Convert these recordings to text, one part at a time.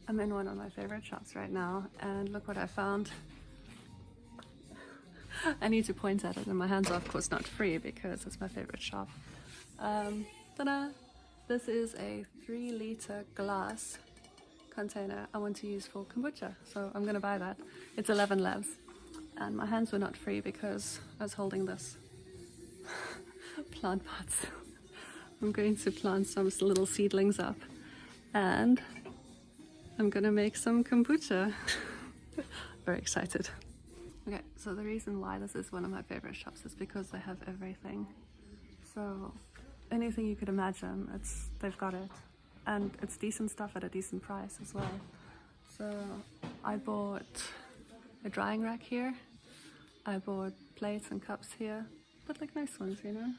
I'm in one of my favorite shops right now, and look what I found. I need to point at it, and my hands are of course not free because it's my favorite shop. Ta-da! This is a 3-liter glass container I want to use for kombucha, so I'm gonna buy that. It's 11 levs, and my hands were not free because I was holding this plant pots. I'm going to plant some little seedlings up, and I'm gonna make some kombucha. Very excited. Okay, so the reason why this is one of my favorite shops is because they have everything. So anything you could imagine, they've got it. And it's decent stuff at a decent price as well. So I bought a drying rack here. I bought plates and cups here, but like nice ones, you know?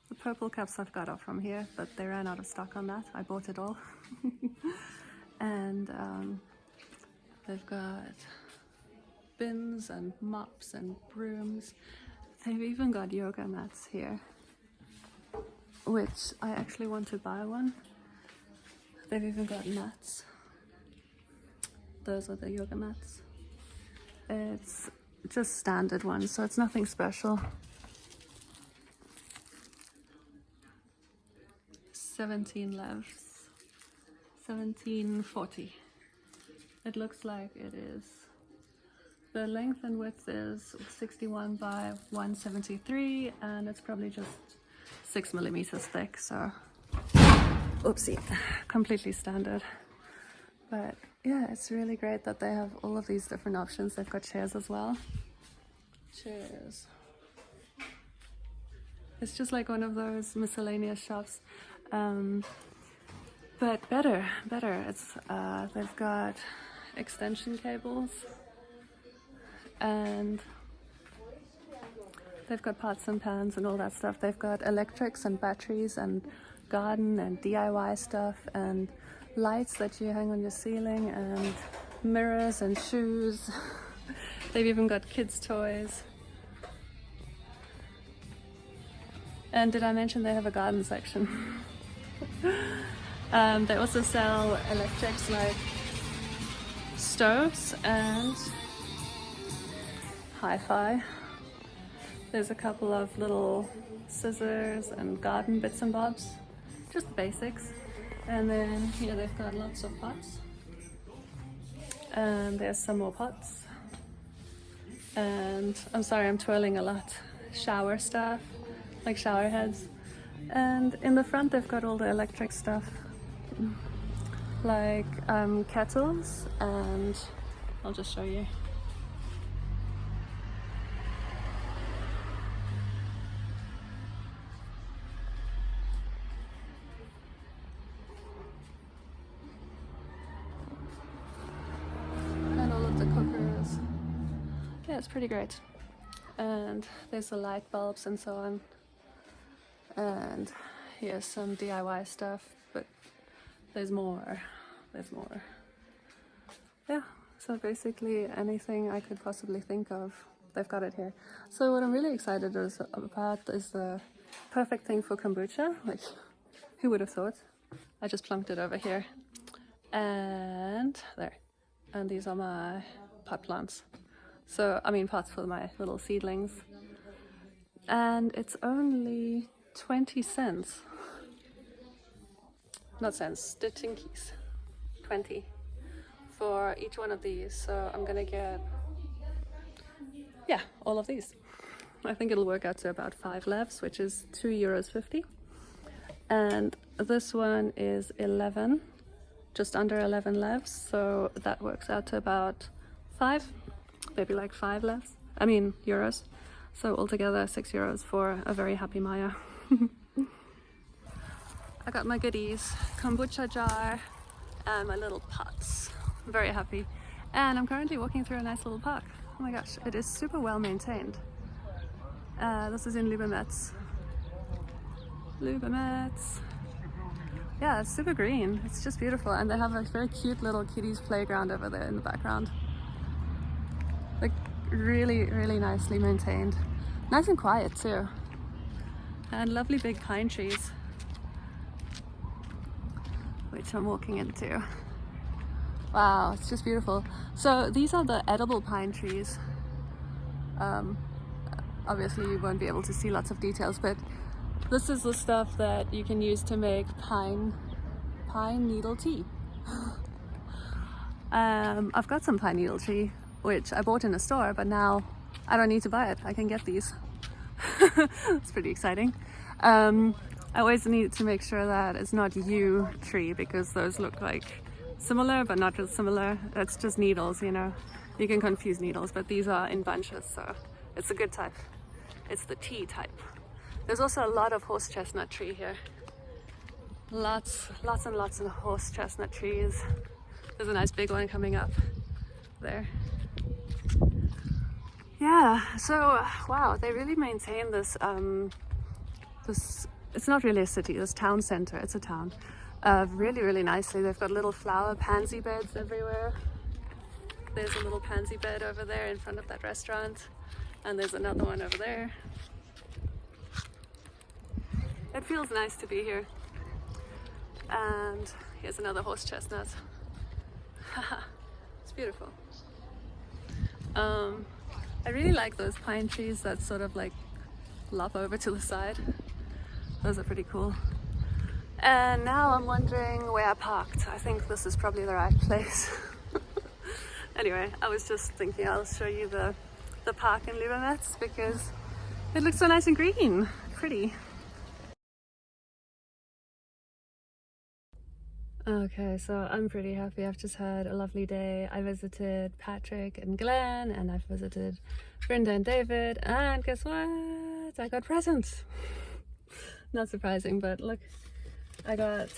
The purple cups I've got are from here, but they ran out of stock on that. I bought it all. And they've got bins and mops and brooms. They've even got yoga mats here, which I actually want to buy one. They've even got mats. Those are the yoga mats. It's just standard ones, so it's nothing special. 17 levs, 1740. It looks like it is. The length and width is 61 by 173, and it's probably just 6 millimeters thick, so oopsie, completely standard. But yeah, it's really great that they have all of these different options. They've got chairs as well. Chairs. It's just like one of those miscellaneous shops, but better. It's they've got extension cables, and they've got pots and pans and all that stuff. They've got electrics and batteries and garden and DIY stuff and lights that you hang on your ceiling and mirrors and shoes. They've even got kids' toys. And did I mention they have a garden section? They also sell electrics like stoves and hi-fi. There's a couple of little scissors and garden bits and bobs, just the basics. And then here they've got lots of pots. And there's some more pots. And I'm sorry, I'm twirling a lot. Shower stuff, like shower heads. And in the front they've got all the electric stuff, like kettles, and I'll just show you. And all of the cookers. Yeah, it's pretty great. And there's the light bulbs and so on. And here's some DIY stuff, but there's more. Yeah, so basically anything I could possibly think of, they've got it here. So what I'm really excited about is the perfect thing for kombucha. Like, who would have thought? I just plunked it over here. And there. And these are my pot plants. So, I mean pots for my little seedlings. And it's only 20 cents. Not cents, the tinkies. 20 for each one of these. So I'm gonna get, yeah, all of these. I think it'll work out to about 5 levs, which is €2.50. And this one is 11, just under 11 levs. So that works out to about 5, maybe like 5 levs. I mean, euros. So altogether €6 for a very happy Maya. I got my goodies, kombucha jar and my little pots. I'm very happy. And I'm currently walking through a nice little park. Oh my gosh, it is super well maintained. This is in Lübemetz. Yeah, it's super green. It's just beautiful. And they have a very cute little kiddies playground over there in the background. Like really, really nicely maintained. Nice and quiet too. And lovely big pine trees, which I'm walking into. Wow, it's just beautiful. So these are the edible pine trees. Obviously you won't be able to see lots of details, but this is the stuff that you can use to make pine needle tea. I've got some pine needle tea, which I bought in a store, but now I don't need to buy it. I can get these. It's pretty exciting. I always need to make sure that it's not yew tree, because those look like similar, but not just similar. It's just needles, you know. You can confuse needles, but these are in bunches, so it's a good type. It's the tea type. There's also a lot of horse chestnut tree here. Lots and lots of horse chestnut trees. There's a nice big one coming up there. Yeah, so wow, they really maintain this, it's not really a city, this town center, it's a town. Really nicely. They've got little flower pansy beds everywhere. There's a little pansy bed over there in front of that restaurant, and there's another one over there. It feels nice to be here. And here's another horse chestnut. It's beautiful. I really like those pine trees that sort of like lop over to the side. Those are pretty cool. And now I'm wondering where I parked. I think this is probably the right place. Anyway, I was just thinking I'll show you the park in Lübemetz because it looks so nice and green. Pretty. Okay, so I'm pretty happy. I've just had a lovely day. I visited Patrick and Glenn, and I've visited Brenda and David, and guess what? I got presents. Not surprising, but look, I got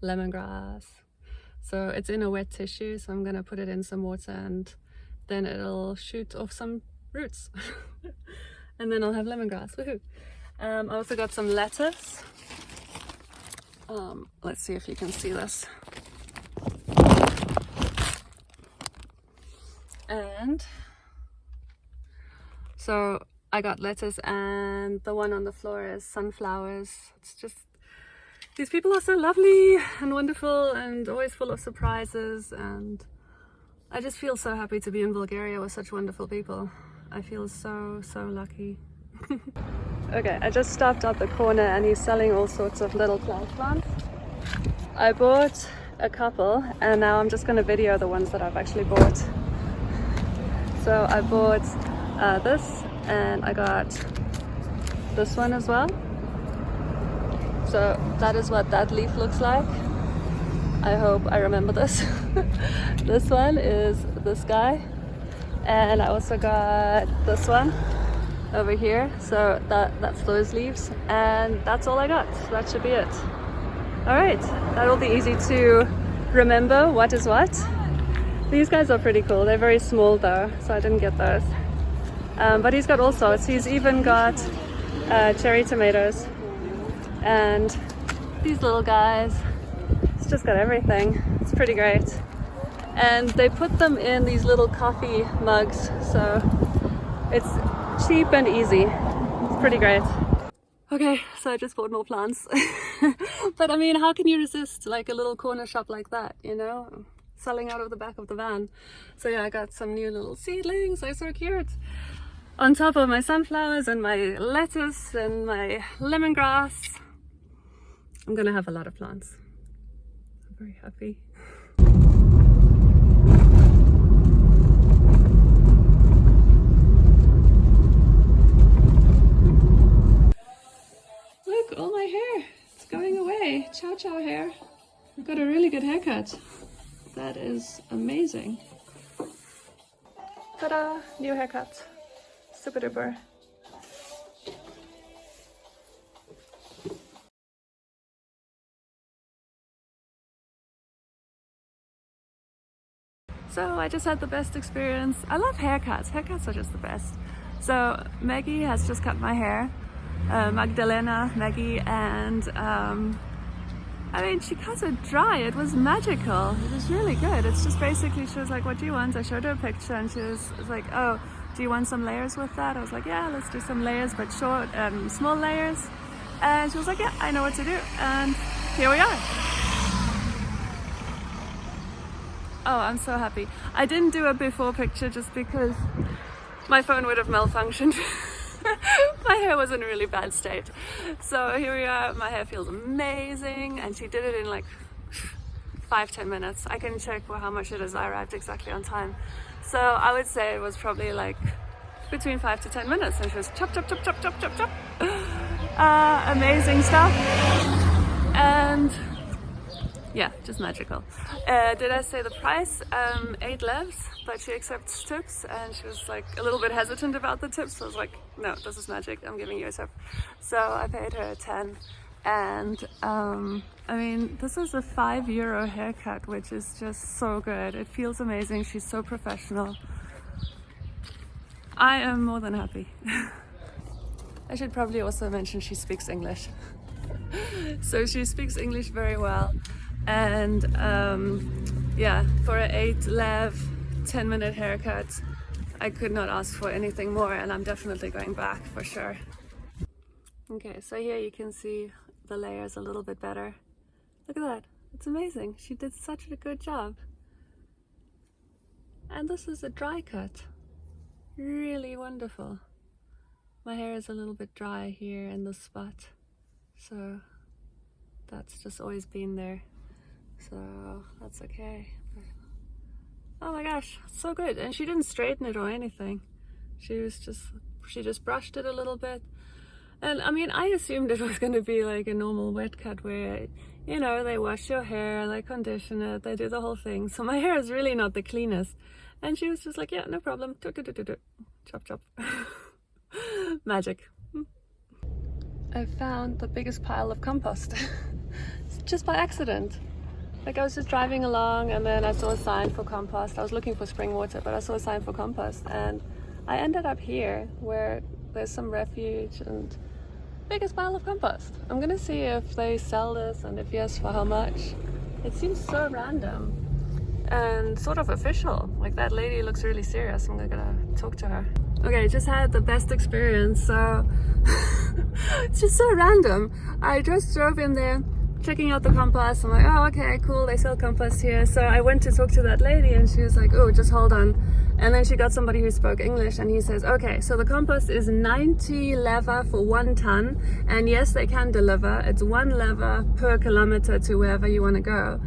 lemongrass. So it's in a wet tissue, so I'm gonna put it in some water and then it'll shoot off some roots. And then I'll have lemongrass. Woohoo! I also got some lettuce. Let's see if you can see this. And so I got lettuce, and the one on the floor is sunflowers. It's just, these people are so lovely and wonderful and always full of surprises, and I just feel so happy to be in Bulgaria with such wonderful people. I feel so lucky. Okay, I just stopped at the corner and he's selling all sorts of little plants. I bought a couple and now I'm just going to video the ones that I've actually bought. So I bought this, and I got this one as well. So that is what that leaf looks like. I hope I remember this. This one is this guy, and I also got this one over here. So that's those leaves, and that's all I got. So that should be it. All right, that will be easy to remember what is what. These guys are pretty cool. They're very small though, so I didn't get those. But he's got all sorts. He's even got cherry tomatoes and these little guys. It's just got everything. It's pretty great. And they put them in these little coffee mugs, so it's cheap and easy. It's pretty great. Okay, so I just bought more plants. But I mean, how can you resist like a little corner shop like that, you know? Selling out of the back of the van. So yeah, I got some new little seedlings. They're so cute. On top of my sunflowers and my lettuce and my lemongrass. I'm gonna have a lot of plants. I'm very happy. Look, all my hair. It's going away. Ciao ciao hair. I've got a really good haircut. That is amazing. Ta-da! New haircut. Super duper. So I just had the best experience. I love haircuts. Haircuts are just the best. So Maggie has just cut my hair. Magdalena, Maggie, and I mean, she cut it dry. It was magical. It was really good. It's just basically, she was like, what do you want? I showed her a picture and she was like, oh, do you want some layers with that? I was like, yeah, let's do some layers, but short and small layers. And she was like, yeah, I know what to do. And here we are. Oh, I'm so happy. I didn't do a before picture just because my phone would have malfunctioned. My hair was in a really bad state. So here we are, my hair feels amazing, and she did it in like 5-10 minutes. I can check how much it is. I arrived exactly on time. So I would say it was probably like between 5 to 10 minutes, and she was chop, chop, chop, chop, chop, chop, chop. Amazing stuff. And yeah, just magical. Did I say the price? 8 levs, but she accepts tips, and she was like a little bit hesitant about the tips. So I was like, no, this is magic, I'm giving you a tip. So I paid her 10, and I mean, this is a €5 haircut, which is just so good. It feels amazing. She's so professional. I am more than happy. I should probably also mention she speaks English. So she speaks English very well. And yeah, for an 8 lev 10-minute haircut, I could not ask for anything more, and I'm definitely going back for sure. Okay, so here you can see the layers a little bit better. Look at that, it's amazing. She did such a good job. And this is a dry cut. Really wonderful. My hair is a little bit dry here in this spot, so that's just always been there. So that's okay. Oh my gosh, so good. And she didn't straighten it or anything. She just brushed it a little bit. And I mean, I assumed it was going to be like a normal wet cut where, you know, they wash your hair, they condition it, they do the whole thing. So my hair is really not the cleanest. And she was just like, yeah, no problem. Chop, chop. Magic. I found the biggest pile of compost just by accident. Like, I was just driving along, and then I saw a sign for compost. I was looking for spring water, but I saw a sign for compost, and I ended up here where there's some refuge and biggest pile of compost. I'm gonna see if they sell this, and if yes, for how much. It seems so random and sort of official. Like, that lady looks really serious. I'm gonna talk to her. Okay, just had the best experience. So it's just so random. I just drove in there, checking out the compost. I'm like, oh, okay, cool, they sell compost here. So I went to talk to that lady, and she was like, oh, just hold on. And then she got somebody who spoke English, and he says, okay, so the compost is 90 lever for 1 ton. And yes, they can deliver. It's 1 lever per kilometer to wherever you want to go.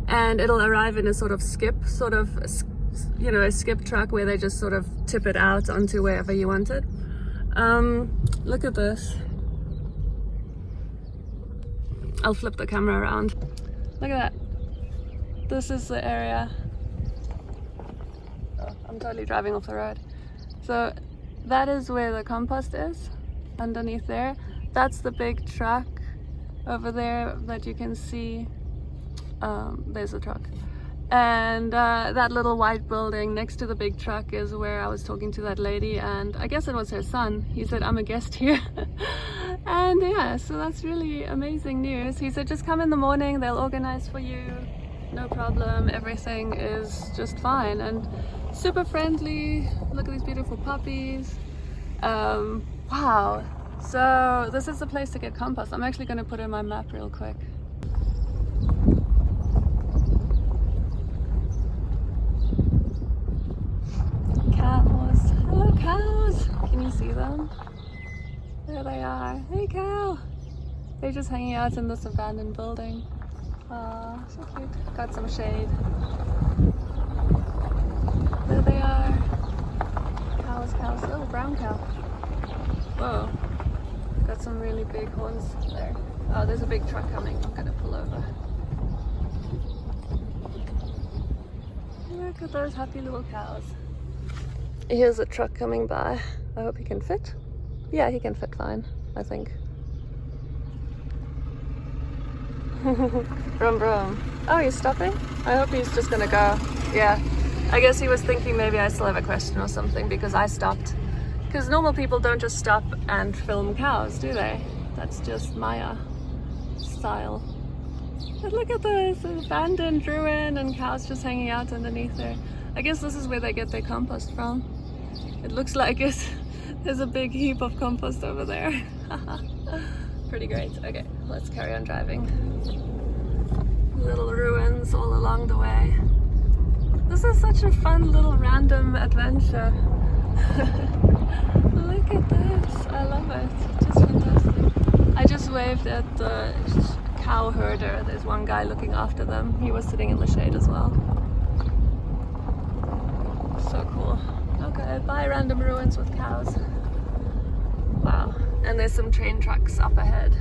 And it'll arrive in a sort of skip, you know, a skip truck where they just sort of tip it out onto wherever you want it. Look at this. I'll flip the camera around. Look at that. This is the area. Oh, I'm totally driving off the road. So that is where the compost is, underneath there. That's the big truck over there that you can see. There's a truck. And that little white building next to the big truck is where I was talking to that lady, and I guess it was her son. He said, I'm a guest here. And yeah, so that's really amazing news. He said, just come in the morning, they'll organize for you, no problem, everything is just fine. And super friendly. Look at these beautiful puppies. Wow. So this is the place to get compost. I'm actually going to put in my map real quick. Cows. Hello, cows. Can you see them? There they are. Hey, cow. They're just hanging out in this abandoned building. Aw, so cute. Got some shade. There they are. Cows, cows. Oh, brown cow. Whoa. Got some really big horns there. Oh, there's a big truck coming. I'm gonna pull over. Look at those happy little cows. Here's a truck coming by. I hope he can fit. Yeah, he can fit fine, I think. Brum brum. Oh, he's stopping? I hope he's just gonna go. Yeah. I guess he was thinking maybe I still have a question or something because I stopped. Because normal people don't just stop and film cows, do they? That's just Maya style. But look at this, an abandoned ruin and cows just hanging out underneath there. I guess this is where they get their compost from. It looks like it. There's a big heap of compost over there. Pretty great. Okay, let's carry on driving. Little ruins all along the way. This is such a fun little random adventure. Look at this. I love it. Just fantastic. I just waved at the cow herder. There's one guy looking after them. He was sitting in the shade as well. So cool. Okay, bye random ruins with cows. Wow. And there's some train tracks up ahead.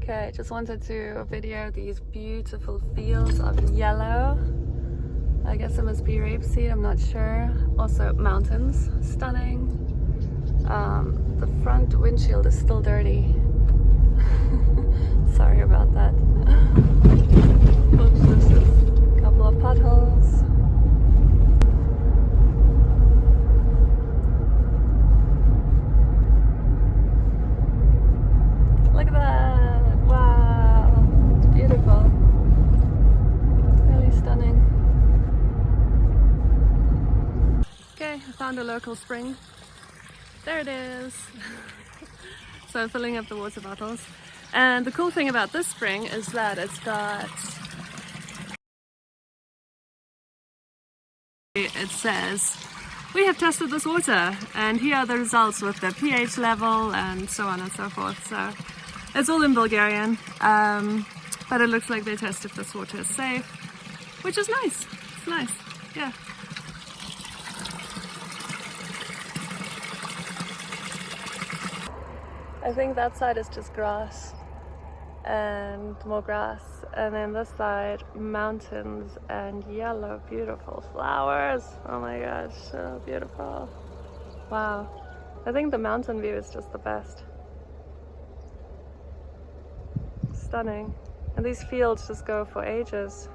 Okay, just wanted to video these beautiful fields of yellow. I guess it must be rapeseed, I'm not sure. Also mountains, stunning. The front windshield is still dirty. Sorry about that. Oops, this is a couple of potholes. Look at that! Wow! It's beautiful. Really stunning. Okay, I found a local spring. There it is! So I'm filling up the water bottles. And the cool thing about this spring is that it's got... It says, we have tested this water and here are the results with the pH level and so on and so forth. So it's all in Bulgarian, but it looks like they test if this water is safe, which is nice. It's nice, yeah. I think that side is just grass and more grass, and then this side mountains and yellow beautiful flowers. Oh my gosh, so beautiful. Wow, I think the mountain view is just the best. Stunning. And these fields just go for ages.